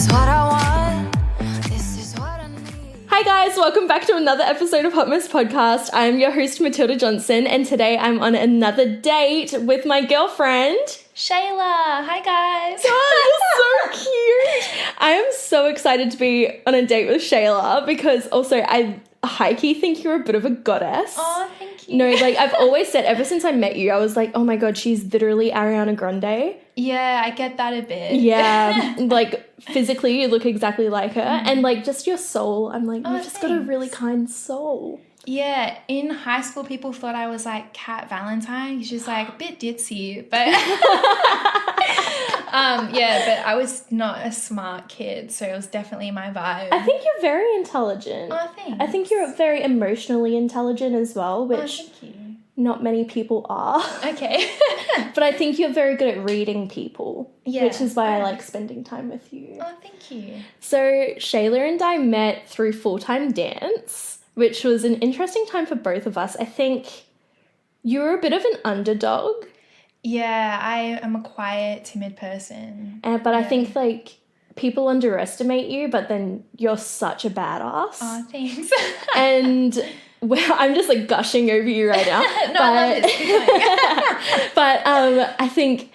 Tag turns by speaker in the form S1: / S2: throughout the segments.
S1: is what I want. This is what I need.
S2: Hi guys, welcome back to another episode of Hot Mess Podcast. I'm your host Matilda Johnson, and today I'm on another date with my girlfriend
S3: Schayler. Hi guys.
S2: Oh, you're so cute. I am so excited to be on a date with Schayler because also I high-key think you're a bit of a goddess.
S3: Oh, thank you.
S2: No, like I've always said ever since I met you, I was like, oh my god, she's literally Ariana Grande.
S3: Yeah, I get that a bit.
S2: Yeah, like physically you look exactly like her, and like just your soul, I'm like, you've just got a really kind soul.
S3: Yeah, in high school people thought I was like Kat Valentine. She's like a bit ditzy, but yeah, but I was not a smart kid, so it was definitely my vibe.
S2: I think you're very intelligent.
S3: Oh, thanks.
S2: I think you're very emotionally intelligent as well, which
S3: thank you.
S2: not many people are.
S3: Okay.
S2: But I think you're very good at reading people,
S3: Yeah,
S2: which is why I like spending time with you.
S3: Oh, thank you.
S2: So Schayler and I met through full-time dance, which was an interesting time for both of us. I think you were a bit of an underdog.
S3: Yeah, I am a quiet, timid person.
S2: But I think like people underestimate you, but then you're such a badass.
S3: Oh, thanks.
S2: And well, I'm just like gushing over you right now.
S3: No, I love this.
S2: But I think,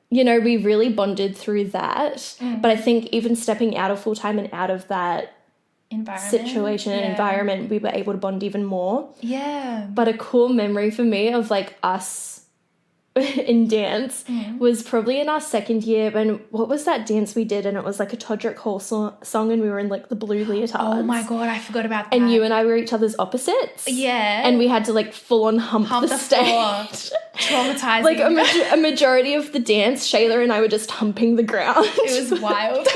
S2: you know, we really bonded through that. But I think even stepping out of full-time and out of that situation and environment, we were able to bond even more.
S3: Yeah.
S2: But a cool memory for me of like us in dance was probably in our second year when, what was that dance we did? And it was like a Todrick Hall song and we were in like the blue leotards.
S3: Oh my God, I forgot about that.
S2: And you and I were each other's opposites.
S3: Yeah.
S2: And we had to like full on hump the stage.
S3: Floor. Traumatizing.
S2: Like a majority of the dance, Schayler and I were just humping the ground.
S3: It was wild.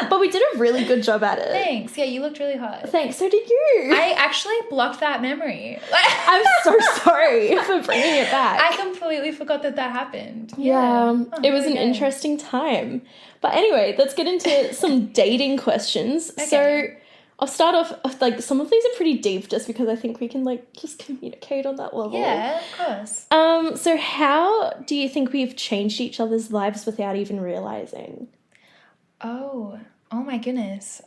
S2: but we did a really good job at it.
S3: Thanks. Yeah, you looked really hot.
S2: Thanks. So did you.
S3: I actually blocked that memory.
S2: I'm so sorry for bringing it back.
S3: I completely forgot that happened.
S2: Yeah.
S3: Oh,
S2: it was an
S3: good.
S2: interesting time. But anyway, let's get into some dating questions.
S3: Okay.
S2: So I'll start off, like, some of these are pretty deep just because I think we can, like, just communicate on that level.
S3: Yeah, of course.
S2: So how do you think we've changed each other's lives without even realising?
S3: Oh my goodness.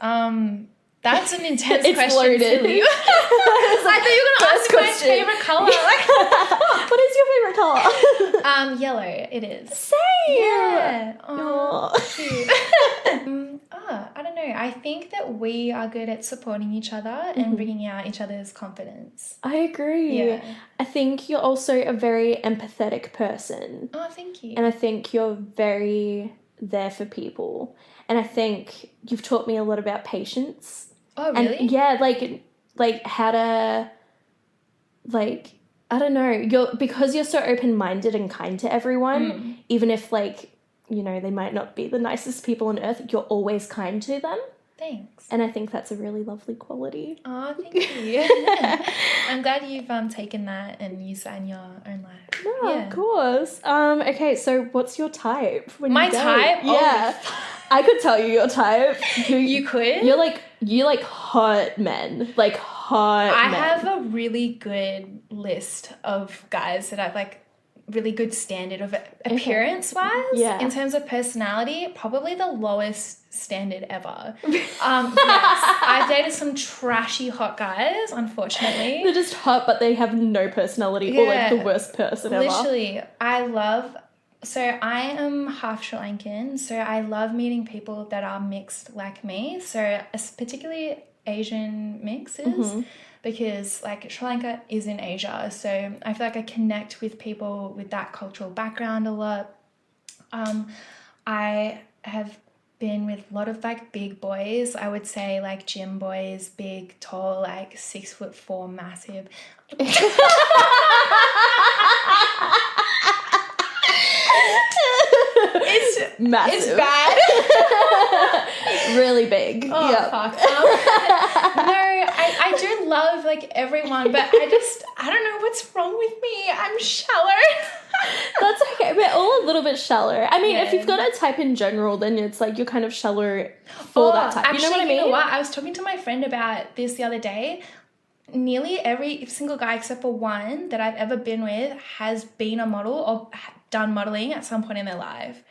S3: That's an intense
S2: It's
S3: question.
S2: loaded.
S3: Tilly. I thought you were going to ask me my
S2: question.
S3: favourite colour.
S2: What is your favourite colour?
S3: Yellow, it is.
S2: Same!
S3: Yeah.
S2: Aw.
S3: Cute. I don't know. I think that we are good at supporting each other and bringing out each other's confidence.
S2: I agree.
S3: Yeah.
S2: I think you're also a very empathetic person.
S3: Oh, thank you.
S2: And I think you're very there for people. And I think you've taught me a lot about patience.
S3: Oh, really?
S2: And yeah, like how to, like, I don't know, because you're so open-minded and kind to everyone, even if, like, you know, they might not be the nicest people on earth, you're always kind to them.
S3: Thanks.
S2: And I think that's a really lovely quality.
S3: Oh, thank you. I'm glad you've taken that and used that in your own life.
S2: Yeah, of course. Okay, so what's your type?
S3: My type?
S2: Yeah. I could tell you your type.
S3: You could?
S2: You like hot men. Like hot men.
S3: I have a really good list of guys that I've like really good standard of appearance-wise.
S2: Yeah.
S3: In terms of personality, probably the lowest standard ever. Yes. I've dated some trashy hot guys, unfortunately.
S2: They're just hot, but they have no personality or like the worst person ever.
S3: Literally, so I am half Sri Lankan, so I love meeting people that are mixed like me. So particularly Asian mixes, because like Sri Lanka is in Asia, so I feel like I connect with people with that cultural background a lot. I have been with a lot of like big boys. I would say like gym boys, big, tall, like 6'4", massive. It's
S2: massive.
S3: It's bad.
S2: Really big.
S3: Oh,
S2: yep.
S3: fuck. No, I do love like everyone, but I don't know what's wrong with me. I'm shallow.
S2: That's okay. We're all a little bit shallow. I mean, if
S3: Yeah.
S2: you've got a type in general, then it's like you're kind of shallow for that type. You know what I mean?
S3: You know what? I was talking to my friend about this the other day. Nearly every single guy except for one that I've ever been with has been a model or done modeling at some point in their life.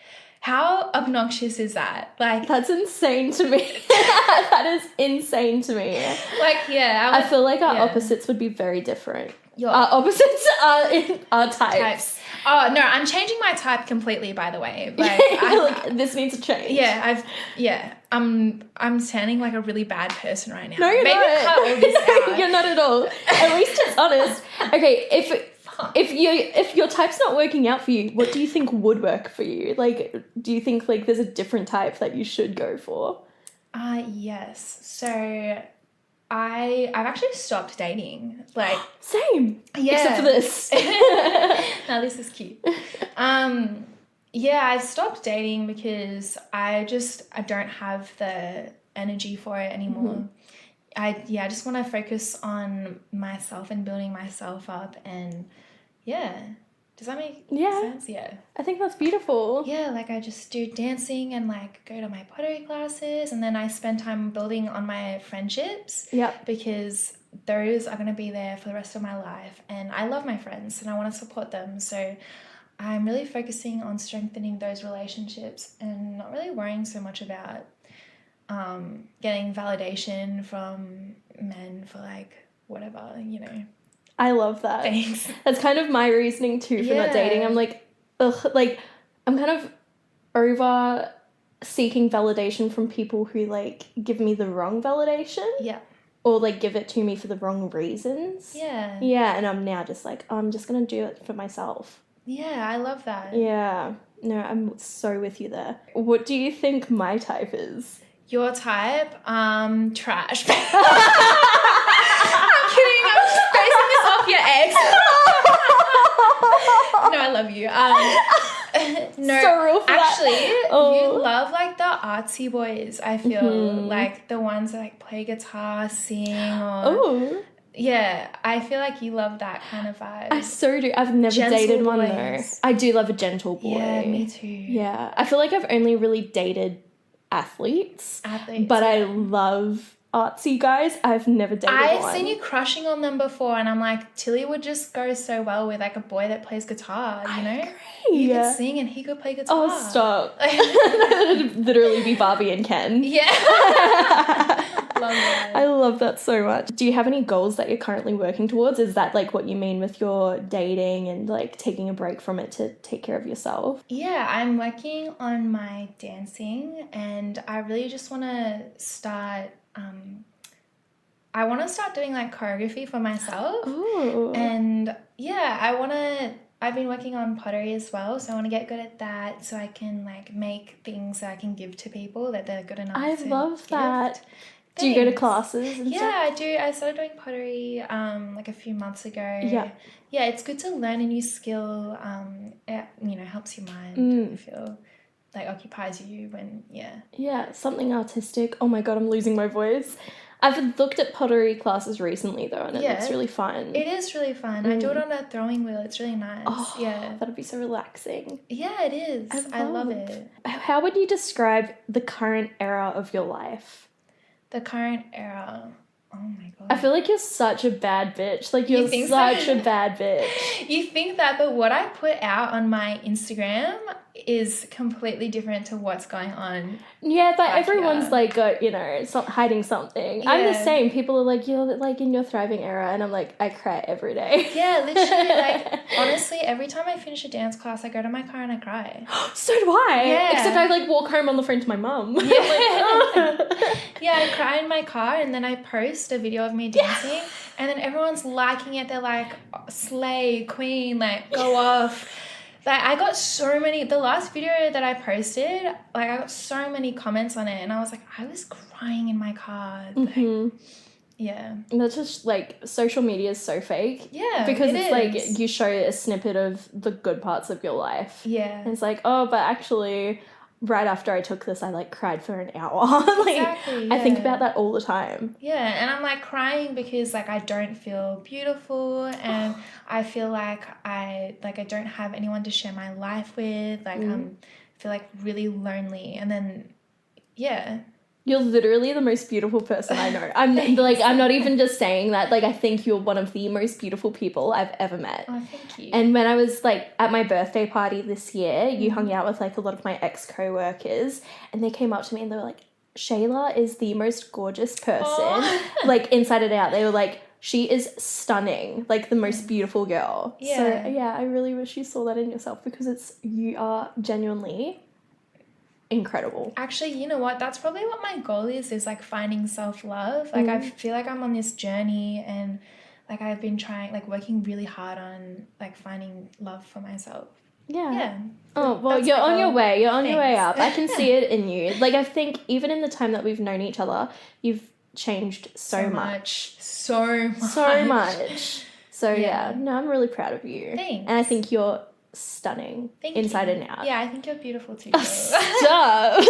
S3: How obnoxious is that? Like,
S2: That's insane to me. That is insane to me.
S3: like, yeah.
S2: I feel like our
S3: yeah.
S2: opposites would be very different.
S3: Your
S2: Our opposites are in our types.
S3: types. Oh, no, I'm changing my type completely, by the way. Like,
S2: Like, this needs to change.
S3: I'm sounding like a really bad person right now.
S2: No, you're
S3: Maybe
S2: not.
S3: cut all this out.
S2: You're not at all. At least it's honest. Okay, if your type's not working out for you, what do you think would work for you? Like, do you think like there's a different type that you should go for?
S3: Yes. So I've actually stopped dating. Like,
S2: Same.
S3: yeah.
S2: Except for this.
S3: Now this is cute. Yeah, I've stopped dating because I don't have the energy for it anymore. I just want to focus on myself and building myself up, and does that make sense? Yeah.
S2: I think that's beautiful.
S3: Yeah, like I just do dancing and like go to my pottery classes, and then I spend time building on my friendships.
S2: Yep.
S3: Because those are going to be there for the rest of my life, and I love my friends and I want to support them. So I'm really focusing on strengthening those relationships and not really worrying so much about getting validation from men for like whatever, you know.
S2: I love that.
S3: Thanks.
S2: That's kind of my reasoning too for not dating. I'm like, ugh, like I'm kind of over seeking validation from people who like give me the wrong validation.
S3: Yeah.
S2: Or like give it to me for the wrong reasons.
S3: Yeah.
S2: Yeah, and I'm now just like, I'm just gonna do it for myself.
S3: Yeah, I love that.
S2: Yeah. No, I'm so with you there. What do you think my type is?
S3: Your type, trash. I'm kidding. I'm just basing this off your ex. No, I love you. No,
S2: So real for
S3: actually,
S2: that.
S3: you love like the artsy boys. I feel like the ones that like play guitar, sing, or
S2: Oh.
S3: yeah. I feel like you love that kind of vibe.
S2: I so do. I've never
S3: Gentle
S2: dated one though.
S3: boys.
S2: I do love a gentle boy.
S3: Yeah, me too.
S2: Yeah. I feel like I've only really dated athletes. But I love artsy guys. I've never dated one.
S3: I've seen you crushing on them before, and I'm like, Tilly would just go so well with like a boy that plays guitar, you know? You could sing and he could play guitar.
S2: Oh, stop. That'd literally be Barbie and Ken.
S3: Yeah. Love that.
S2: I love that so much. Do you have any goals that you're currently working towards? Is that like what you mean with your dating and like taking a break from it to take care of yourself?
S3: Yeah, I'm working on my dancing, and I really just want to start I want to start doing like choreography for myself.
S2: Ooh.
S3: And yeah, I've been working on pottery as well, so I want to get good at that so I can like make things that I can give to people that they're good enough
S2: I
S3: to
S2: love that.
S3: gift.
S2: Do you go to
S3: Thanks.
S2: classes and
S3: Yeah,
S2: stuff?
S3: I do. I started doing pottery like a few months ago.
S2: Yeah.
S3: Yeah, it's good to learn a new skill. It, you know, helps your mind. I feel like occupies you when,
S2: Yeah, something artistic. Oh my god, I'm losing my voice. I've looked at pottery classes recently though, and it looks really fun.
S3: It is really fun. I do it on a throwing wheel. It's really nice.
S2: Oh,
S3: yeah.
S2: that'd be so relaxing.
S3: Yeah, it is. I love it.
S2: How would you describe the current era of your life?
S3: The current era. Oh my god.
S2: I feel like you're such a bad bitch. Like, you're
S3: think
S2: such
S3: so?
S2: a bad bitch.
S3: You think that, but what I put out on my Instagram is completely different to what's going on.
S2: Yeah, but
S3: Like,
S2: everyone's
S3: yeah.
S2: like, you know, hiding something. I'm the
S3: Yeah.
S2: same. People are like, you're like in your thriving era, and I'm like, I cry every day.
S3: Yeah, literally, like, honestly, every time I finish a dance class, I go to my car and I cry.
S2: So do I.
S3: Yeah.
S2: Except I like walk home on the phone to my mum.
S3: Yeah. Yeah, I cry in my car, and then I post a video of me dancing, and then everyone's liking it. They're like, slay, queen, like, go off. Like, I got so many, the last video that I posted, like, I got so many comments on it, and I was like, I was crying in my car. Like, yeah.
S2: And that's just like, social media is so fake.
S3: Yeah,
S2: Because
S3: it
S2: it's
S3: is.
S2: like, you show a snippet of the good parts of your life.
S3: Yeah.
S2: And it's like, oh, but actually, right after I took this, I like cried for an hour. Like,
S3: Exactly,
S2: I think
S3: yeah.
S2: about that all the time.
S3: Yeah, and I'm like crying because like I don't feel beautiful, and I feel like I don't have anyone to share my life with. Like I feel like really lonely, and then
S2: You're literally the most beautiful person I know. I'm not even just saying that. Like, I think you're one of the most beautiful people I've ever met.
S3: Oh, thank you.
S2: And when I was like at my birthday party this year, you hung out with like a lot of my ex co-workers, and they came up to me and they were like, Shayla is the most gorgeous person, like inside and out. They were like, she is stunning, like the most beautiful girl.
S3: Yeah.
S2: So yeah, I really wish you saw that in yourself, because you are genuinely incredible.
S3: Actually, you know what? That's probably what my goal is like finding self-love. Like I feel like I'm on this journey, and like I've been working really hard on like finding love for myself.
S2: Yeah. Oh, well,
S3: That's
S2: you're
S3: my
S2: on your
S3: goal.
S2: way. You're on your way
S3: Thanks.
S2: up. I can see it in you. Like, I think even in the time that we've known each other, you've changed so much.
S3: So much.
S2: So much. So,
S3: Yeah.
S2: no, I'm really proud of you.
S3: Thanks.
S2: And I think you're stunning inside and out.
S3: Yeah, I think you're beautiful too.
S2: Stop.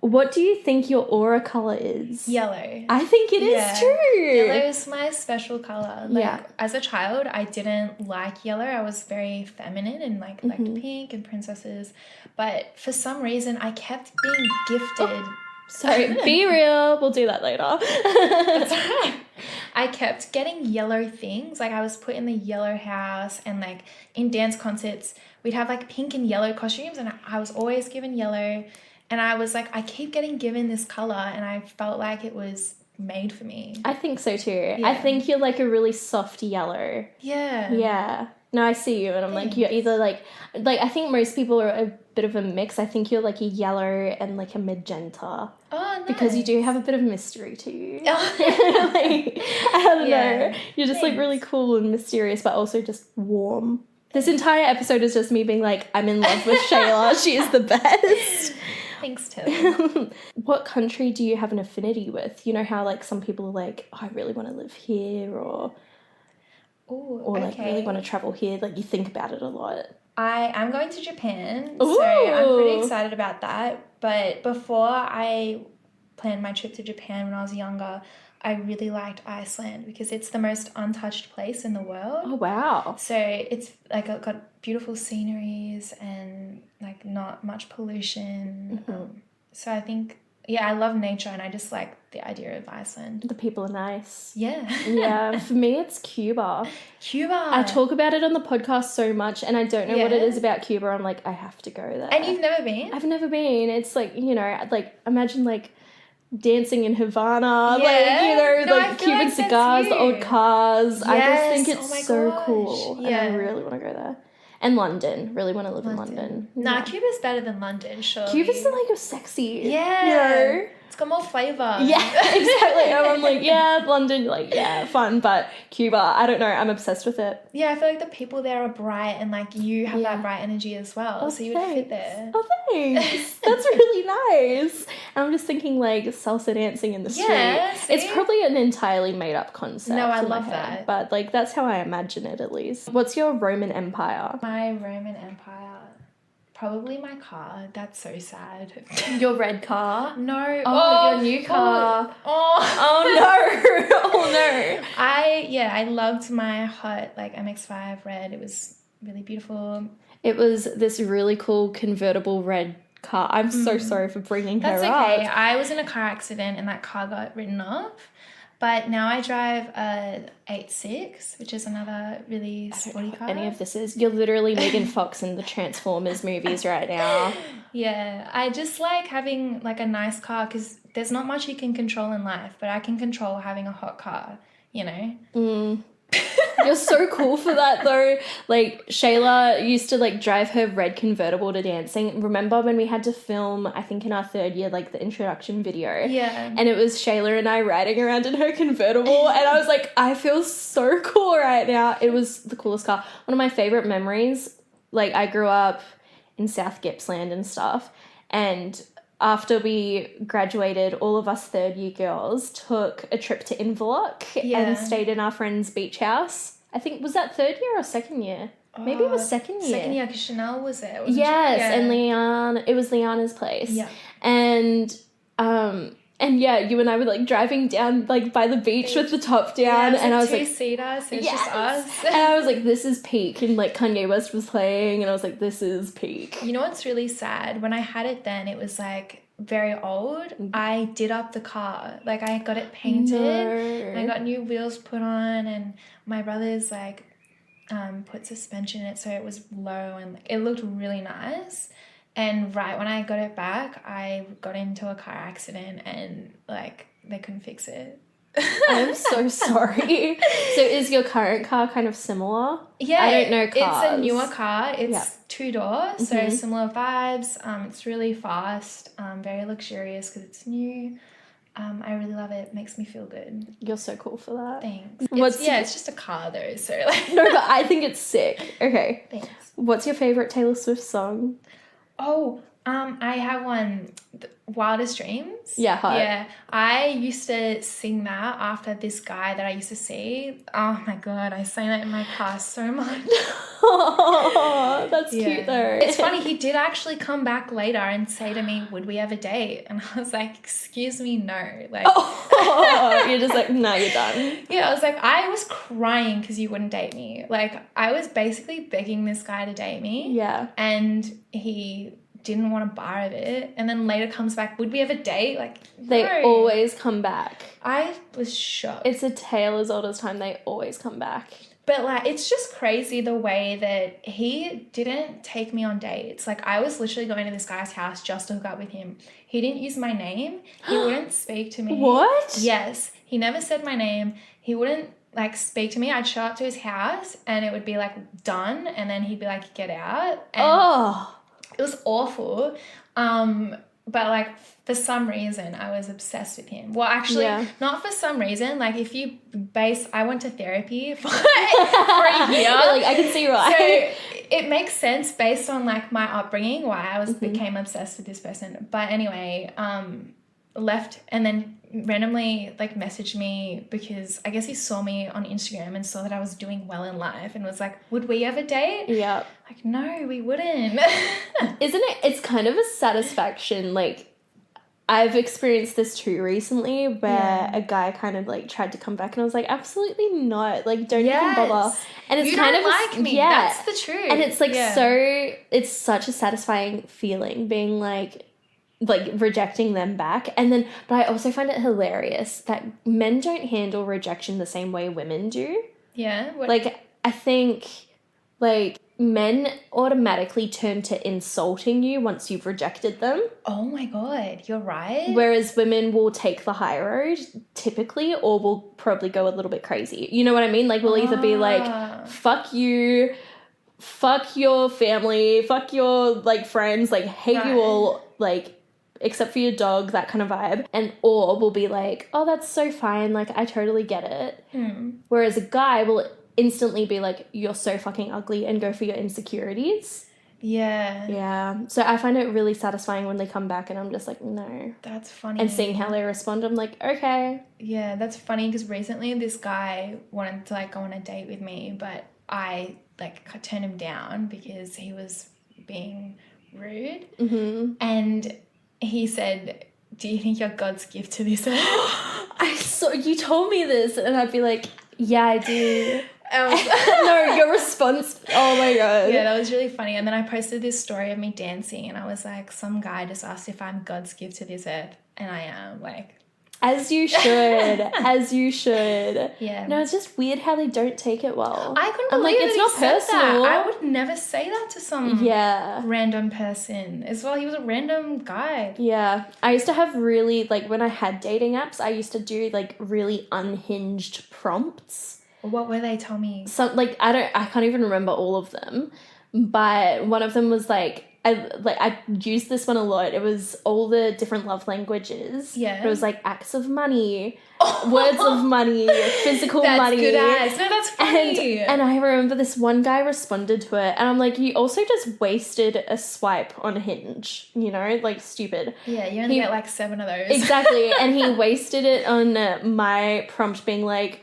S2: What do you think your aura color is?
S3: Yellow.
S2: I think it is too.
S3: Yellow is my special color. Like,
S2: Yeah.
S3: as a child, I didn't like yellow. I was very feminine and liked pink and princesses. But for some reason, I kept being gifted.
S2: Sorry, be real. We'll do that later.
S3: That's right. I kept getting yellow things. Like, I was put in the yellow house, and like in dance concerts, we'd have like pink and yellow costumes, and I was always given yellow. And I was like, I keep getting given this color, and I felt like it was made for me.
S2: I think so too.
S3: Yeah.
S2: I think you're like a really soft yellow.
S3: Yeah.
S2: Yeah. No, I see you, and I'm like, you're either like I think most people are a bit of a mix. I think you're like a yellow and like a magenta.
S3: Oh, nice.
S2: Because you do have a bit of mystery to you.
S3: Oh.
S2: Like, I don't know. You're just like
S3: Thanks.
S2: really cool and mysterious, but also just warm. This entire episode is just me being like, I'm in love with Shayla. She is the best.
S3: Thanks, Tilly.
S2: What country do you have an affinity with? You know how like some people are like, oh, I really want to live here, or like really want to travel here. Like, you think about it a lot.
S3: I am going to Japan,
S2: Ooh.
S3: so I'm pretty excited about that. But before I planned my trip to Japan when I was younger, I really liked Iceland because it's the most untouched place in the world.
S2: Oh, wow.
S3: So it's like got beautiful sceneries and like not much pollution. So I think, I love nature, and I just like the idea of Iceland.
S2: The people are nice.
S3: Yeah.
S2: Yeah, for me it's Cuba.
S3: Cuba.
S2: I talk about it on the podcast so much, and I don't know what it
S3: Yeah.
S2: is about Cuba. I'm like, I have to go there.
S3: And you've never been?
S2: I've never been. It's like, you know, like imagine like dancing in Havana,
S3: Yeah.
S2: like, you know,
S3: No, I
S2: like
S3: feel
S2: Cuban
S3: like that's
S2: cigars, the
S3: you.
S2: old cars. I just think
S3: Yes.
S2: it's
S3: Oh my
S2: so
S3: gosh.
S2: cool. And
S3: Yeah.
S2: I really want to go there. And London. Really want to live in London.
S3: Nah,
S2: Yeah.
S3: Cuba's better than London, sure.
S2: Cuba's like a sexy.
S3: Yeah.
S2: You know?
S3: It's got more flavour.
S2: Yeah, exactly. And I'm like, yeah, London, like, yeah, fun. But Cuba, I don't know. I'm obsessed with it.
S3: Yeah, I feel like the people there are bright, and like you have
S2: Yeah.
S3: that bright energy as well.
S2: Oh,
S3: so you would
S2: thanks.
S3: fit there.
S2: Oh, thanks. That's really nice. And I'm just thinking like salsa dancing in the street.
S3: Yeah,
S2: It's
S3: see?
S2: probably an entirely made up concept.
S3: No, I
S2: in my
S3: love
S2: head,
S3: that.
S2: But like that's how I imagine it, at least. What's your Roman Empire?
S3: My Roman Empire. Probably my car. That's so sad.
S2: Your red car?
S3: No.
S2: Oh, your new car. Oh no. Oh no.
S3: I loved my hot like MX-5 red. It was really beautiful.
S2: It was this really cool convertible red car. I'm so sorry for bringing
S3: That's
S2: her
S3: okay.
S2: up.
S3: I was in a car accident and that car got written off. But now I drive a 8.6, which is another really sporty car.
S2: Any of this is. You're literally Megan Fox in the Transformers movies right now.
S3: Yeah, I just like having like a nice car because there's not much you can control in life, but I can control having a hot car, you know?
S2: You're so cool for that though. Like Shayla used to like drive her red convertible to dancing. Remember when we had to film, I think in our third year, like the introduction video?
S3: Yeah.
S2: And it was Shayla and I riding around in her convertible, and I was like, I feel so cool right now. It was the coolest car. One of my favorite memories, like I grew up in South Gippsland and stuff, and after we graduated, all of us third year girls took a trip to Inverloch and stayed in our friend's beach house. I think, was that third year or second year? Maybe it was second year.
S3: Second year, because Chanel was there, wasn't
S2: Yes,
S3: she? Yeah.
S2: and Leanne, it was Leanna's place.
S3: Yeah.
S2: And yeah, you and I were like driving down like by the beach with the top down, and I was like,
S3: two-seater, so it's
S2: yes.
S3: just us.
S2: And I was like, this is peak, and like Kanye West was playing, and I was like, this is peak.
S3: You know what's really sad? When I had it then, it was like very old, I did up the car. Like, I got it painted. And I got new wheels put on, and my brother's like put suspension in it so it was low and it looked really nice. And right when I got it back, I got into a car accident and like they couldn't fix it.
S2: I'm so sorry. So is your current car kind of similar?
S3: Yeah,
S2: I don't know cars.
S3: It's a newer car. It's 2-door, so similar vibes. It's really fast, very luxurious because it's new. I really love it. It makes me feel good.
S2: You're so cool for that.
S3: Thanks. It's just a car though, so like.
S2: No, but I think it's sick. Okay.
S3: Thanks.
S2: What's your favorite Taylor Swift song?
S3: Oh, I have one, Wildest Dreams.
S2: Yeah, hot.
S3: Yeah, I used to sing that after this guy that I used to see. Oh my God, I sang that in my car so much.
S2: Oh, that's cute though.
S3: It's funny, he did actually come back later and say to me, would we have a date? And I was like, excuse me, no. Like,
S2: you're just like, no, you're done.
S3: Yeah, I was like, I was crying because you wouldn't date me. Like, I was basically begging this guy to date me.
S2: Yeah.
S3: And he didn't want a bar of it, and then later comes back, would we have a date? Like,
S2: they
S3: no.
S2: always come back.
S3: I was shocked.
S2: It's a tale as old as time. They always come back.
S3: But like, it's just crazy the way that he didn't take me on dates. Like, I was literally going to this guy's house just to hook up with him. He didn't use my name. He wouldn't speak to me.
S2: What?
S3: Yes, he never said my name. He wouldn't like speak to me. I'd show up to his house and it would be like done, and then he'd be like, get out. And it was awful. But like, for some reason I was obsessed with him. Well, actually, not for some reason. Like, if you I went to therapy for a year.
S2: Like, I can see why.
S3: So it makes sense based on like my upbringing why I became obsessed with this person. But anyway, left and then randomly like messaged me because I guess he saw me on Instagram and saw that I was doing well in life and was like, would we ever date?
S2: Yeah.
S3: Like, no, we wouldn't.
S2: Isn't it? It's kind of a satisfaction. Like, I've experienced this too recently where a guy kind of like tried to come back and I was like, absolutely not. Like, don't even bother. And it's
S3: you
S2: kind
S3: don't
S2: of
S3: like me. That's the truth.
S2: And it's like it's such a satisfying feeling being like rejecting them back. And then, but I also find it hilarious that men don't handle rejection the same way women do.
S3: Yeah.
S2: Like, I think like men automatically turn to insulting you once you've rejected them.
S3: Oh my God, you're right.
S2: Whereas women will take the high road typically, or will probably go a little bit crazy. You know what I mean? Like, we'll either be like, fuck you, fuck your family, fuck your like friends, like hate you all, like except for your dog, that kind of vibe. And or we'll be like, oh, that's so fine, like I totally get it. Whereas a guy will instantly be like, you're so fucking ugly, and go for your insecurities. Yeah. So I find it really satisfying when they come back and I'm just like, no.
S3: That's funny.
S2: And seeing how they respond, I'm like, okay.
S3: Yeah, that's funny because recently this guy wanted to like go on a date with me, but I like turned him down because he was being rude. And he said, do you think you're God's gift to this earth?
S2: You told me this, and I'd be like, yeah, I do. No, your response, oh my God.
S3: Yeah, that was really funny. And then I posted this story of me dancing, and I was like, some guy just asked if I'm God's gift to this earth, and I am. Like,
S2: as you should. As you should.
S3: Yeah.
S2: No, it's just weird how they don't take it well.
S3: I couldn't believe
S2: it's not personal.
S3: that. I would never say that to some random person as well. He was a random guy.
S2: Yeah. I used to have really, like, when I had dating apps, I used to do like really unhinged prompts.
S3: What were they? Tell me.
S2: Some, like, I can't even remember all of them, but one of them was like, I used this one a lot. It was all the different love languages.
S3: Yeah.
S2: It was like acts of money, words of money, physical money.
S3: That's good ass. No, that's funny.
S2: And I remember this one guy responded to it, and I'm like, you also just wasted a swipe on Hinge, you know, like stupid.
S3: Yeah, you only get like 7 of those.
S2: Exactly. And he wasted it on my prompt being like,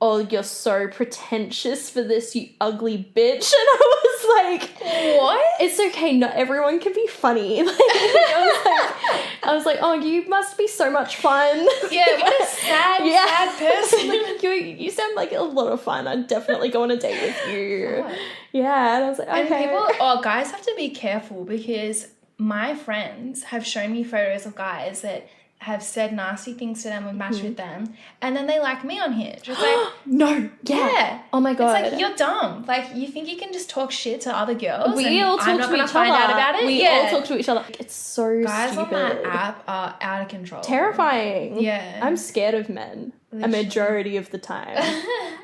S2: oh, you're so pretentious for this, you ugly bitch. And I was like,
S3: what?
S2: It's okay, not everyone can be funny. Like, I was like, oh, you must be so much fun.
S3: Yeah, what a sad person.
S2: Like, you sound like a lot of fun. I'd definitely go on a date with you. Yeah, and I was like, okay.
S3: And guys have to be careful because my friends have shown me photos of guys that have said nasty things to them and matched with them, and then they like me on Hinge. It's like,
S2: no, yeah. Oh my God.
S3: It's like, you're dumb. Like, you think you can just talk shit to other girls
S2: We
S3: and
S2: all
S3: I'm
S2: talk
S3: not
S2: to
S3: going
S2: each
S3: to find
S2: other.
S3: out about it?
S2: We all talk to each other. It's so
S3: Guys
S2: stupid.
S3: on that app are out of control.
S2: Terrifying.
S3: Yeah.
S2: I'm scared of men
S3: Literally.
S2: a majority of the time.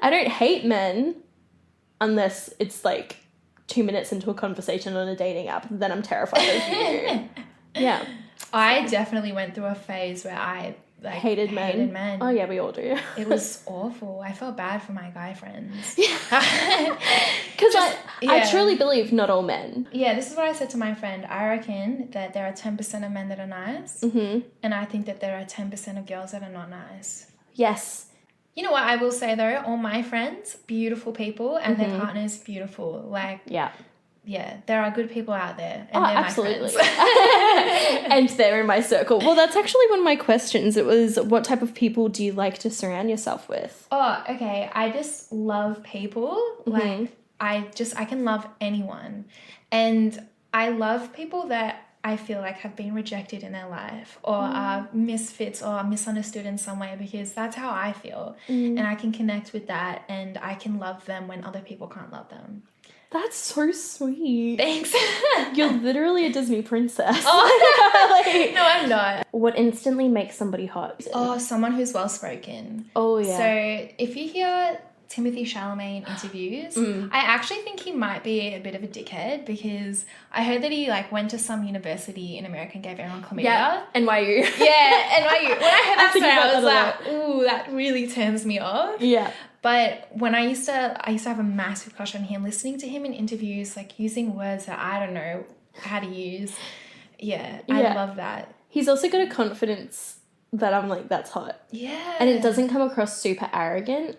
S2: I don't hate men unless it's like 2 minutes into a conversation on a dating app. Then I'm terrified of you. Yeah.
S3: I definitely went through a phase where I
S2: hated men. Oh yeah, we all do.
S3: It was awful. I felt bad for my guy friends.
S2: Because I truly believe not all men.
S3: Yeah, this is what I said to my friend. I reckon that there are 10% of men that are nice, and I think that there are 10% of girls that are not nice.
S2: Yes.
S3: You know what I will say though? All my friends, beautiful people, and their partners, beautiful. Like, yeah, there are good people out there. And they're
S2: absolutely.
S3: my friends.
S2: And they're in my circle. Well, that's actually one of my questions. It was, what type of people do you like to surround yourself with?
S3: Oh, okay. I just love people. Like, I can love anyone. And I love people that I feel like have been rejected in their life or are misfits or misunderstood in some way, because that's how I feel. And I can connect with that, and I can love them when other people can't love them.
S2: That's so sweet.
S3: Thanks.
S2: You're literally a Disney princess.
S3: Oh, no, I'm not.
S2: What instantly makes somebody hot?
S3: Oh, someone who's well-spoken.
S2: Oh, yeah.
S3: So if you hear Timothée Chalamet in interviews, I actually think he might be a bit of a dickhead, because I heard that he went to some university in America and gave everyone chlamydia.
S2: Yeah, NYU.
S3: Yeah, NYU. When I heard that story, I was
S2: that
S3: like, ooh, that really turns me off.
S2: Yeah.
S3: But when I used to have a massive crush on him, listening to him in interviews, using words that I don't know how to use. Yeah, I love that.
S2: He's also got a confidence that I'm like, that's hot.
S3: Yeah.
S2: And it doesn't come across super arrogant.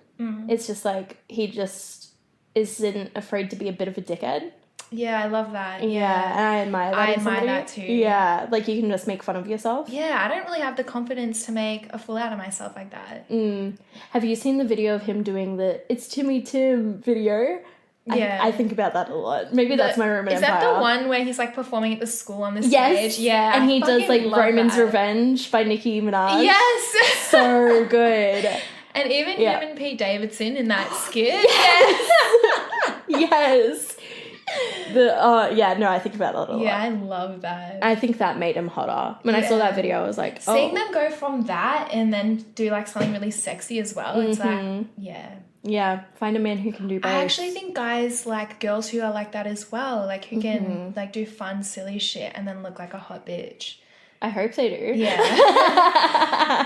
S2: It's just he just isn't afraid to be a bit of a dickhead.
S3: Yeah, I love that.
S2: Yeah, and I admire that.
S3: I admire that too.
S2: Yeah, you can just make fun of yourself.
S3: Yeah, I don't really have the confidence to make a fool out of myself like that.
S2: Have you seen the video of him doing the "It's Timmy Tim" video?
S3: Yeah.
S2: I think about that a lot. Maybe that's my Roman
S3: Is
S2: Empire.
S3: that the one where he's performing at the school on the
S2: yes.
S3: stage? Yeah.
S2: And he does Roman's
S3: that.
S2: Revenge by Nicki Minaj.
S3: Yes.
S2: So good.
S3: And even him and Pete Davidson in that skit.
S2: Yes. Yes. I think about that a lot.
S3: Yeah, I love that.
S2: I think that made him hotter. When I saw that video, I was like,
S3: seeing them go from that and then do something really sexy as well. It's
S2: yeah, find a man who can do both.
S3: I actually think guys like girls who are like that as well, who can do fun, silly shit and then look like a hot bitch.
S2: I hope they do.
S3: Yeah.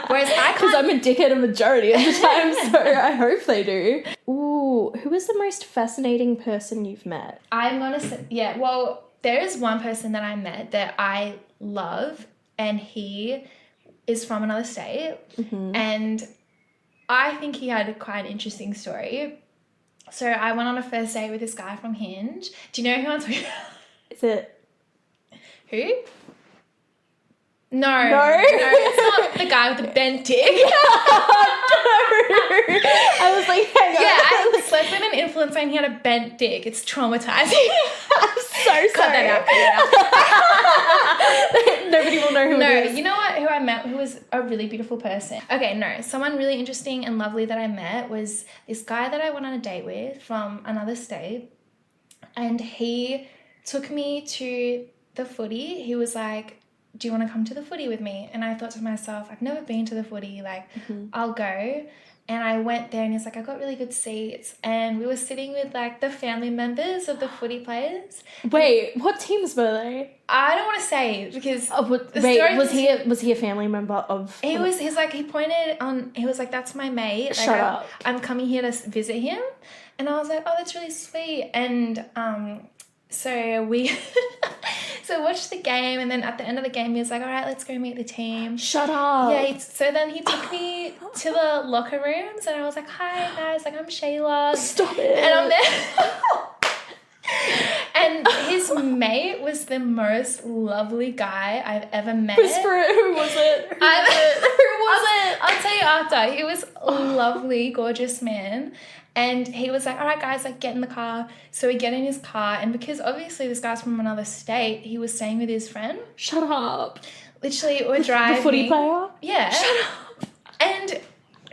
S3: Whereas I can't.
S2: Because I'm a dickhead a majority of the time, so I hope they do. Ooh, who is the most fascinating person you've met?
S3: I'm gonna say, well, there is one person that I met that I love, and he is from another state, and I think he had quite an interesting story. So I went on a first date with this guy from Hinge. Do you know who I'm talking about?
S2: Is it?
S3: Who? No, it's not the guy with the bent dick.
S2: I was like, hang on.
S3: Yeah, I slept with an influencer and he had a bent dick. It's traumatizing.
S2: I'm so sorry.
S3: Cut that out.
S2: Nobody will know who it is.
S3: You know what? Who I met, who was a really beautiful person. Okay, no. Someone really interesting and lovely that I met was this guy that I went on a date with from another state. And he took me to the footy. He was like, do you want to come to the footy with me? And I thought to myself, I've never been to the footy. I'll go. And I went there and he's like, I got really good seats. And we were sitting with the family members of the fooody players.
S2: Wait, what teams were they?
S3: I don't want to say because
S2: was he a family member of?
S3: He pointed on. He was like, that's my mate.
S2: Shut up.
S3: I'm coming here to visit him. And I was like, oh, that's really sweet. And so we watched the game, and then at the end of the game, he was like, all right, let's go meet the team.
S2: Shut up.
S3: Yeah, so then he took me to the locker rooms, and I was like, hi, guys, I'm Schayler.
S2: Stop it.
S3: And I'm there. And his mate was the most lovely guy I've ever met.
S2: Whisper it. Who was it? Who was it?
S3: I'll tell you after. He was a lovely, gorgeous man. And he was like, all right, guys, like, get in the car. So we get in his car. And because obviously this guy's from another state, he was staying with his friend.
S2: Shut up.
S3: Literally, we're driving.
S2: The footy player?
S3: Yeah.
S2: Shut up.
S3: And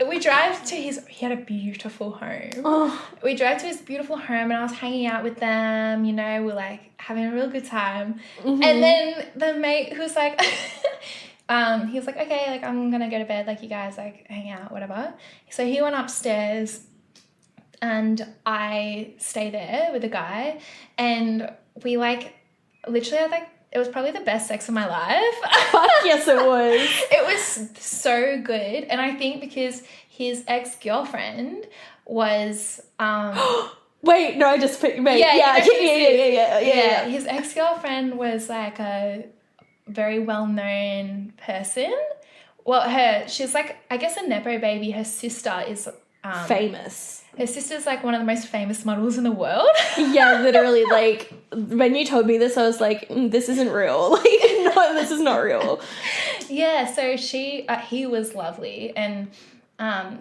S3: we drive to he had a beautiful home.
S2: Oh.
S3: We drove to his beautiful home and I was hanging out with them, you know, we're like having a real good time.
S2: Mm-hmm.
S3: And then the mate who's like, he was like, okay, like I'm going to go to bed, like you guys like hang out, whatever. So he went upstairs and I stay there with the guy and we like, literally had like, it was probably the best sex of my life.
S2: Fuck yes, it was.
S3: It was so good. And I think because his ex-girlfriend was...
S2: Wait, no, I just put... Wait, yeah.
S3: His ex-girlfriend was like a very well-known person. Well, she's like, I guess a Nepo baby. Her sister is...
S2: famous.
S3: Her sister's like one of the most famous models in the world.
S2: Yeah, literally, like, when you told me this, I was like, this isn't real. Like, no, this is not real.
S3: Yeah, so he was lovely. And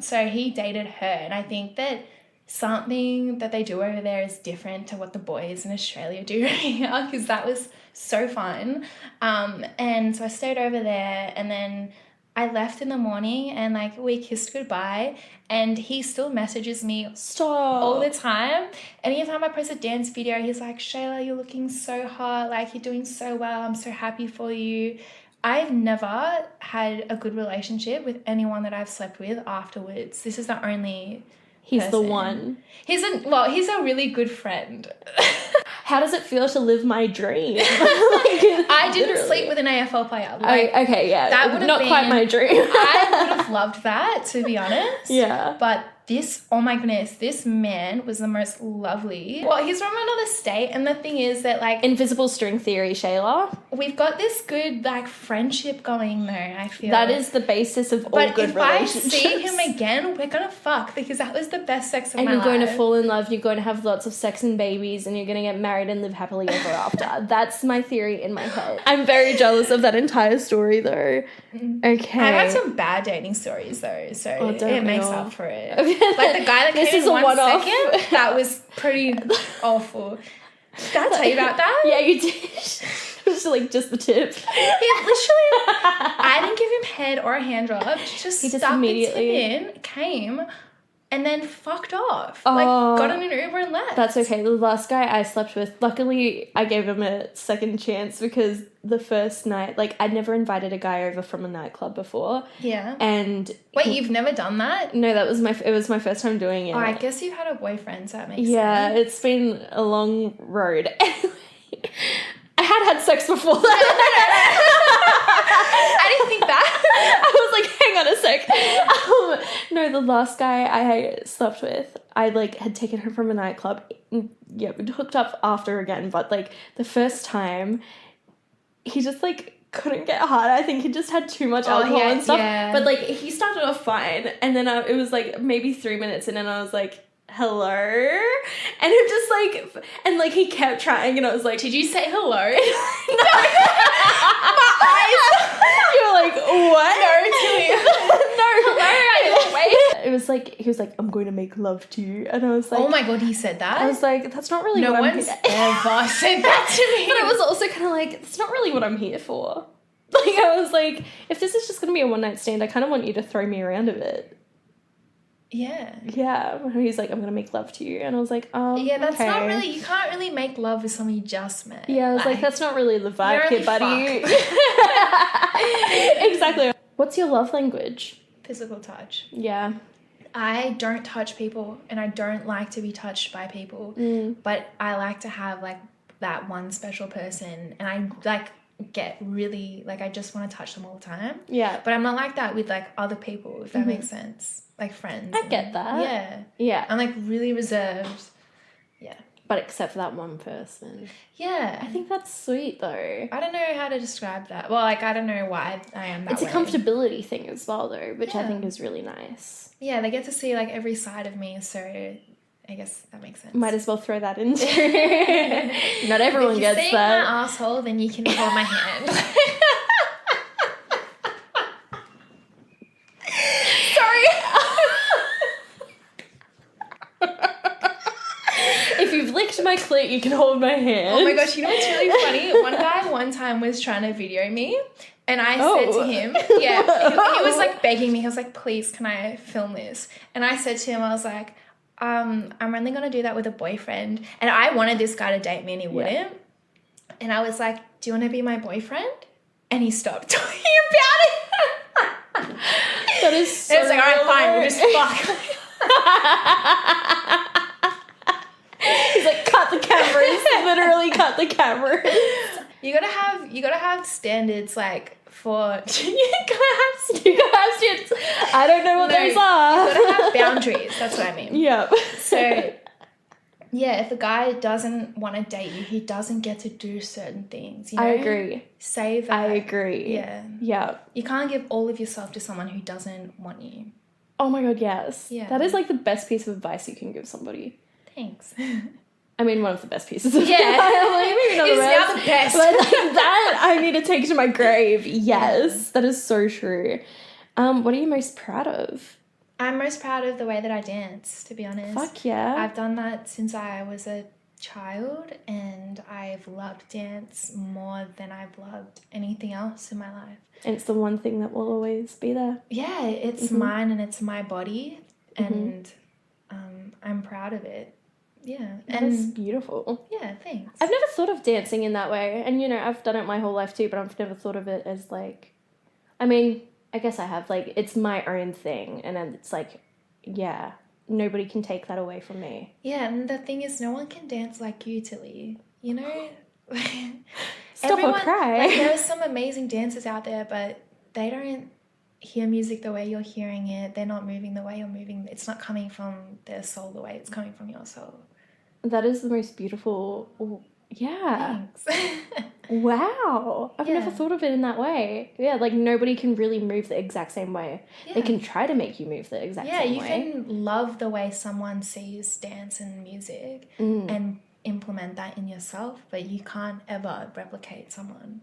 S3: so he dated her. And I think that something that they do over there is different to what the boys in Australia do here, because that was so fun. And so I stayed over there and then I left in the morning and like we kissed goodbye and he still messages me all the time. Anytime I post a dance video, he's like, Shayla, you're looking so hot. Like you're doing so well. I'm so happy for you. I've never had a good relationship with anyone that I've slept with afterwards. This is the only
S2: He's
S3: person.
S2: the one.
S3: He's a really good friend.
S2: How does it feel to live my dream?
S3: I didn't sleep with an AFL player. Like,
S2: okay, yeah.
S3: That would have
S2: not
S3: been,
S2: quite my dream.
S3: I would have loved that, to be honest.
S2: Yeah.
S3: But this, oh my goodness, this man was the most lovely. Well, he's from another state, and the thing is that, like...
S2: Invisible string theory, Shayla.
S3: We've got this good, like, friendship going, though, I feel.
S2: That is the basis of all good relationships.
S3: But if I see him again, we're gonna fuck, because that was the best sex of my life.
S2: And you're going to fall in love, you're going to have lots of sex and babies, and you're going to get married and live happily ever after. That's my theory in my head. I'm very jealous of that entire story, though. Okay.
S3: I've had some bad dating stories, though, so it makes up for it. Like, the guy that
S2: This
S3: came
S2: is
S3: in
S2: a
S3: 1
S2: one-off.
S3: second, that was pretty awful. Did I tell you about that?
S2: Yeah, you did. It was like just the tip.
S3: He literally, I didn't give him head or a hand job. Just
S2: He just
S3: stuck
S2: immediately-
S3: the tip in, came, and then fucked off.
S2: Oh.
S3: Like, got in an Uber and left.
S2: That's okay. The last guy I slept with, luckily I gave him a second chance because the first night, like, I'd never invited a guy over from a nightclub before.
S3: Yeah.
S2: And...
S3: Wait, you've never done that?
S2: No, it was my first time doing it.
S3: Oh, I guess you've had a boyfriend, so that makes
S2: Yeah,
S3: sense.
S2: it's been a long road. I had sex before that.
S3: I didn't think that.
S2: I was like, hang on a sec. No, the last guy I slept with, I like had taken her from a nightclub. Yeah, we hooked up after again, but like the first time, he just like couldn't get hard. I think he just had too much alcohol and stuff.
S3: Yeah.
S2: But like he started off fine, and then it was like maybe 3 minutes in, and I was like, hello? And it just like, and like he kept trying, and I was like,
S3: Did you say hello?
S2: no. My eyes. You were like, what?
S3: No, Tilly.
S2: No.
S3: Hello, wait.
S2: It was like, he was like, I'm going to make love to you. And I was like,
S3: Oh my god, he said that?
S2: I was like, that's not really
S3: No
S2: what I'm
S3: one's
S2: here.
S3: ever said that to me.
S2: But it was also kind of like, that's not really what I'm here for. Like, I was like, if this is just going to be a one night stand, I kind of want you to throw me around a bit.
S3: Yeah.
S2: Yeah. And he's like, I'm going to make love to you. And I was like,
S3: Yeah, that's
S2: okay.
S3: not really, you can't really make love with someone you just met.
S2: Yeah, I was like, that's not really the vibe
S3: You're
S2: here, buddy.
S3: only
S2: Exactly. What's your love language?
S3: Physical touch.
S2: Yeah.
S3: I don't touch people and I don't like to be touched by people, but I like to have like that one special person and I like get really, like I just want to touch them all the time.
S2: Yeah.
S3: But I'm not like that with like other people, if that makes sense. Like friends.
S2: I get that.
S3: Yeah.
S2: Yeah.
S3: I'm like really reserved. Yeah.
S2: But except for that one person.
S3: Yeah.
S2: I think that's sweet though.
S3: I don't know how to describe that. Well, like I don't know why I am that
S2: It's a
S3: way.
S2: comfortability thing as well though, which I
S3: Yeah.
S2: think is really nice.
S3: Yeah, they get to see like every side of me, so I guess that makes sense.
S2: Might as well throw that in too. Not everyone
S3: if
S2: gets
S3: you see
S2: that.
S3: my asshole, then you can hold my hand. Sorry.
S2: If you've licked my clit, you can hold my hand.
S3: Oh my gosh, you know what's really funny? One guy one time was trying to video me, and I said to him, yeah, he was like begging me. He was like, please, can I film this? And I said to him, I was like, I'm only going to do that with a boyfriend. And I wanted this guy to date me and he wouldn't. And I was like, do you want to be my boyfriend? And he stopped talking about it.
S2: That is so
S3: And it's like, all right, fine, we'll just fuck.
S2: He's like, cut the cameras. Literally cut the cameras.
S3: You gotta have standards like for
S2: You gotta have standards. I don't know what those are.
S3: You gotta have boundaries. That's what I mean.
S2: Yep.
S3: So, yeah, if a guy doesn't want to date you, he doesn't get to do certain things. You know?
S2: I agree.
S3: Save that.
S2: I agree.
S3: Yeah.
S2: Yep.
S3: You can't give all of yourself to someone who doesn't want you.
S2: Oh my god, yes.
S3: Yeah.
S2: That is like the best piece of advice you can give somebody.
S3: Thanks.
S2: I mean, one of the best pieces of
S3: Yeah.
S2: advice. Maybe not
S3: It's now the best.
S2: But like that, I need to take to my grave. Yes, that is so true. What are you most proud of?
S3: I'm most proud of the way that I dance, to be honest.
S2: Fuck yeah.
S3: I've done that since I was a child, and I've loved dance more than I've loved anything else in my life.
S2: And it's the one thing that will always be there.
S3: Yeah, it's mine and it's my body, and I'm proud of it. Yeah.
S2: That's beautiful.
S3: Yeah, thanks.
S2: I've never thought of dancing in that way. And, you know, I've done it my whole life too, but I've never thought of it as like, I mean, I guess I have. Like, it's my own thing. And then it's like, yeah, nobody can take that away from me.
S3: Yeah, and the thing is, no one can dance like you, Tilly. You know?
S2: Stop or cry.
S3: Like, there are some amazing dancers out there, but they don't hear music the way you're hearing it. They're not moving the way you're moving. It's not coming from their soul the way it's coming from your soul.
S2: That is the most beautiful. Yeah.
S3: Thanks.
S2: Wow. I've never
S3: Yeah.
S2: thought of it in that way. Yeah, like nobody can really move the exact same way. They
S3: Yeah.
S2: can try to make you move the exact
S3: Yeah,
S2: same
S3: you
S2: way.
S3: can love the way someone sees dance and music and implement that in yourself, but you can't ever replicate someone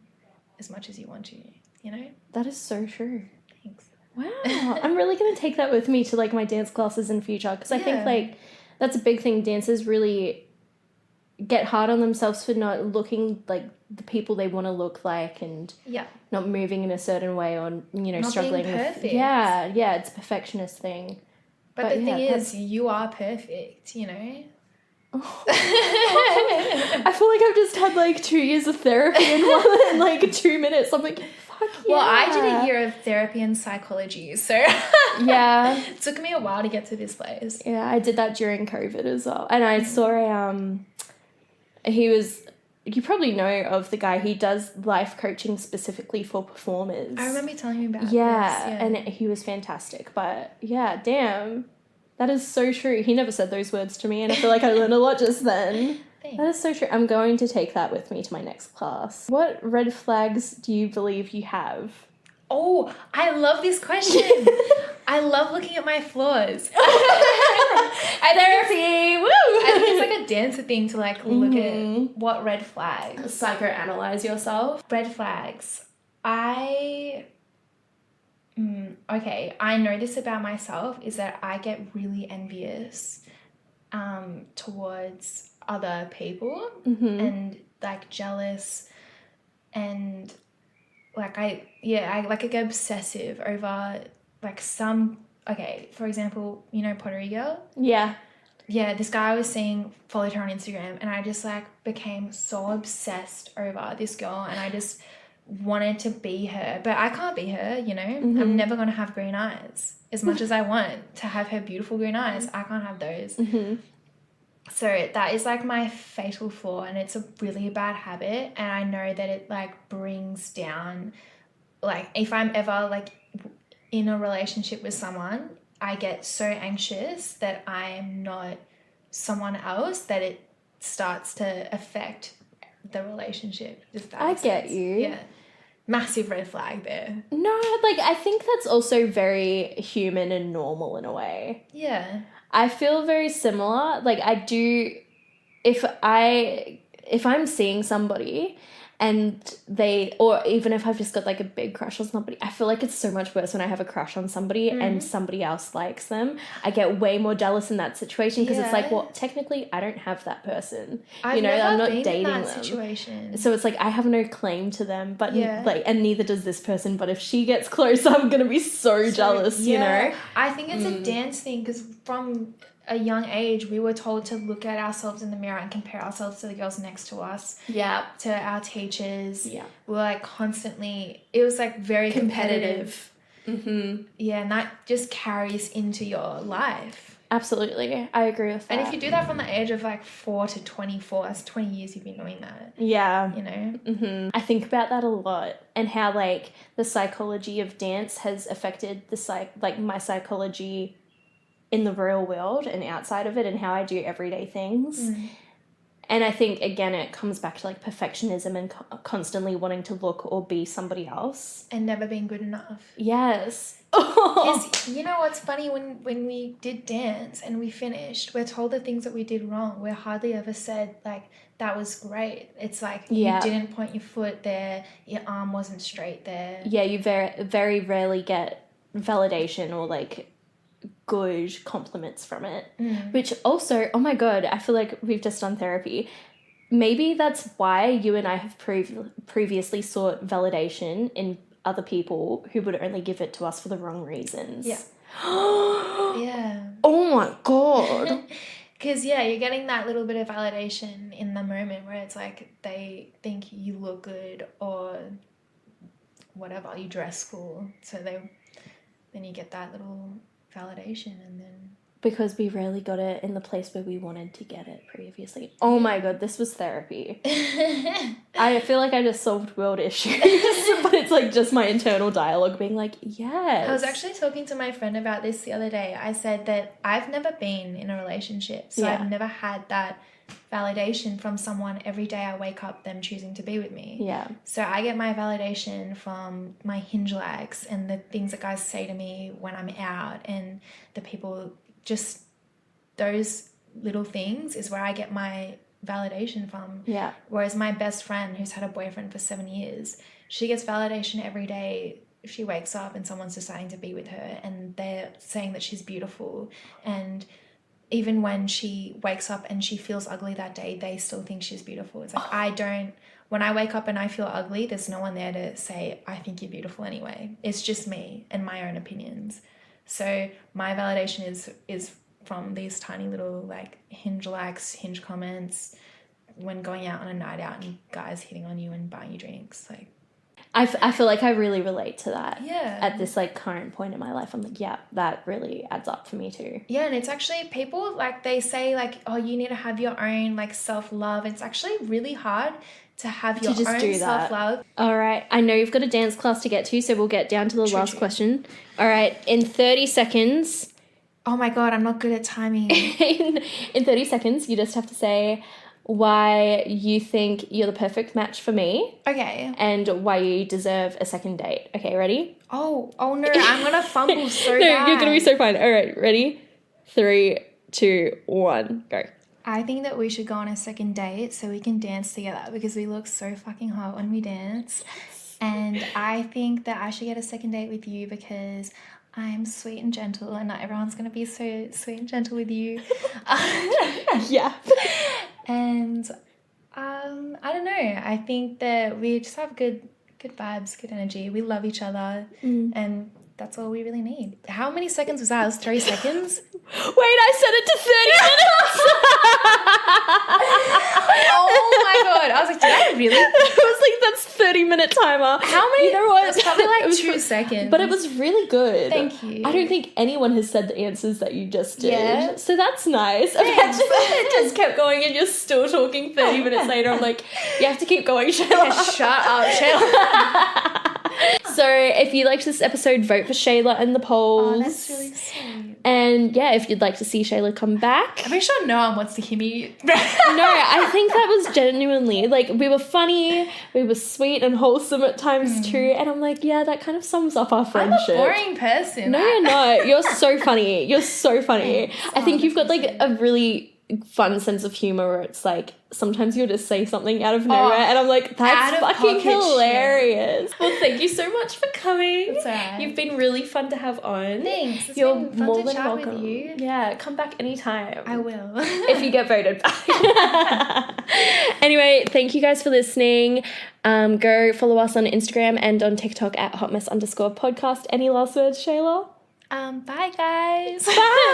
S3: as much as you want to, you know?
S2: That is so true.
S3: Thanks.
S2: Wow. I'm really going to take that with me to like my dance classes in future because I think
S3: Yeah.
S2: like that's a big thing. Dancers really get hard on themselves for not looking like the people they want to look like and
S3: Yeah.
S2: not moving in a certain way or, you know,
S3: Not
S2: struggling
S3: being
S2: with.
S3: perfect.
S2: Yeah, it's a perfectionist thing.
S3: But the
S2: yeah,
S3: thing
S2: that's-
S3: is, you are perfect, you know?
S2: I feel like I've just had like 2 years of therapy in like 2 minutes. I'm like, fuck yeah.
S3: Well, I did a year of therapy and psychology, so
S2: Yeah.
S3: it took me a while to get to this place.
S2: Yeah, I did that during COVID as well. And I saw he was, you probably know of the guy, he does life coaching specifically for performers.
S3: I remember you telling me about
S2: Yeah,
S3: this.
S2: and he was fantastic. But yeah, damn. That is so true. He never said those words to me, and I feel like I learned a lot just then.
S3: Thanks.
S2: That is so true. I'm going to take that with me to my next class. What red flags do you believe you have?
S3: Oh, I love this question. I love looking at my flaws.
S2: Therapy! Woo!
S3: I think it's like a dancer thing to like look at what red flags.
S2: Psychoanalyze yourself.
S3: Red flags. Okay, I know this about myself is that I get really envious towards other people and like jealous and like I like get obsessive over like some, okay, for example, you know Pottery Girl?
S2: Yeah.
S3: Yeah, this guy I was seeing followed her on Instagram and I just like became so obsessed over this girl and I just wanted to be her, but I can't be her, you know? I'm never going to have green eyes. As much as I want to have her beautiful green eyes, I can't have those. So that is like my fatal flaw and it's a really bad habit and I know that it like brings down, like if I'm ever like in a relationship with someone, I get so anxious that I'm not someone else that it starts to affect the relationship. If that
S2: I
S3: makes
S2: get
S3: sense.
S2: you.
S3: Yeah. Massive red flag there.
S2: No, like I think that's also very human and normal in a way.
S3: Yeah.
S2: I feel very similar. Like I do, if I'm seeing somebody and or even if I've just got like a big crush on somebody, I feel like it's so much worse when I have a crush on somebody and somebody else likes them. I get way more jealous in that situation because it's like, well, technically I don't have that person.
S3: I've never
S2: I'm not
S3: been
S2: dating
S3: in that
S2: them.
S3: situation.
S2: So it's like I have no claim to them, but like, and neither does this person. But if she gets close, I'm gonna be so jealous. You know.
S3: I think it's a dance thing because from a young age we were told to look at ourselves in the mirror and compare ourselves to the girls next to us.
S2: Yeah.
S3: To our teachers.
S2: Yeah.
S3: We're like constantly. It was like very competitive.
S2: Mm-hmm.
S3: Yeah, and that just carries into your life.
S2: Absolutely, I agree with that.
S3: And if you do that from the age of like 4 to 24, that's 20 years you've been doing that.
S2: Yeah.
S3: You know?
S2: Mm-hmm. I think about that a lot and how like the psychology of dance has affected my psychology in the real world and outside of it and how I do everyday things. And I think, again, it comes back to like perfectionism and constantly wanting to look or be somebody else.
S3: And never being good enough.
S2: Yes.
S3: Because you know what's funny, when we did dance and we finished, we're told the things that we did wrong. We're hardly ever said like, that was great. It's like, you didn't point your foot there, your arm wasn't straight there.
S2: Yeah, you very, very rarely get validation or like good compliments from it. Which also, oh my God, I feel like we've just done therapy. Maybe that's why you and I have previously sought validation in other people who would only give it to us for the wrong reasons.
S3: Yeah. Yeah.
S2: Oh my God.
S3: Because, you're getting that little bit of validation in the moment where it's like they think you look good or whatever, you dress cool. So then you get that little validation and then...
S2: Because we rarely got it in the place where we wanted to get it previously. Oh my God, this was therapy. I feel like I just solved world issues, but it's like just my internal dialogue being like, yes.
S3: I was actually talking to my friend about this the other day. I said that I've never been in a relationship, so I've never had that validation from someone every day I wake up them choosing to be with me.
S2: Yeah.
S3: So I get my validation from my hinge likes and the things that guys say to me when I'm out and the people... Just those little things is where I get my validation from.
S2: Yeah.
S3: Whereas my best friend who's had a boyfriend for 7 years, she gets validation every day. She wakes up and someone's deciding to be with her and they're saying that she's beautiful. And even when she wakes up and she feels ugly that day, they still think she's beautiful. It's like when I wake up and I feel ugly, there's no one there to say, I think you're beautiful anyway. It's just me and my own opinions. So my validation is from these tiny little like hinge likes, hinge comments, when going out on a night out and guys hitting on you and buying you drinks. Like,
S2: I feel like I really relate to that.
S3: Yeah.
S2: At this like current point in my life, I'm like, yeah, that really adds up for me too.
S3: Yeah, and it's actually people like they say like, oh, you need to have your own like self-love. It's actually really hard to have your own self-love.
S2: All right. I know you've got a dance class to get to, so we'll get down to the last question. All right. In 30 seconds.
S3: Oh my God, I'm not good at timing.
S2: in 30 seconds, you just have to say why you think you're the perfect match for me.
S3: Okay.
S2: And why you deserve a second date. Okay, ready?
S3: Oh no, I'm going to fumble so bad.
S2: No, you're going to be so fine. All right, ready? 3, 2, 1, go.
S3: I think that we should go on a second date so we can dance together because we look so fucking hot when we dance. Yes. And I think that I should get a second date with you because I'm sweet and gentle and not everyone's going to be so sweet and gentle with you.
S2: Yeah.
S3: And I don't know. I think that we just have good vibes, good energy. We love each other and that's all we really need. How many seconds was that? It was 3 seconds?
S2: Wait, I set it to 30 minutes.
S3: Oh my God. I was like, did I really?
S2: It was like, that's 30-minute timer.
S3: How many?
S2: You know what?
S3: It was probably like 2 seconds.
S2: But it was really good.
S3: Thank you.
S2: I don't think anyone has said the answers that you just did.
S3: Yeah.
S2: So that's nice. Imagine it just kept going and you're still talking 30 minutes later. I'm like, you have to keep going, Shayla.
S3: Yeah, shut up, Shayla.
S2: So if you liked this episode, vote for Shayla in the polls.
S3: Oh, that's really sweet.
S2: And yeah, if you'd like to see Schayler come back.
S3: I'm pretty sure no one wants to hear me.
S2: No, I think that was genuinely, like, we were funny, we were sweet and wholesome at times too, and I'm like, yeah, that kind of sums up our
S3: I'm
S2: friendship.
S3: a boring person.
S2: No, you're not. You're so funny. You're so funny. I think you've got, like, a really fun sense of humor where it's like sometimes you'll just say something out of nowhere and I'm like, that's fucking hilarious. Well, thank you so much for coming.
S3: It's alright.
S2: You've been really fun to have on.
S3: Thanks. It's
S2: You're
S3: been fun
S2: more
S3: to
S2: than
S3: chat
S2: welcome.
S3: with you.
S2: Yeah, come back anytime.
S3: I will.
S2: If you get voted back. Anyway, thank you guys for listening. Go follow us on Instagram and on TikTok at hotmess_podcast. Any last words, Schayler?
S3: Bye guys.
S2: Bye.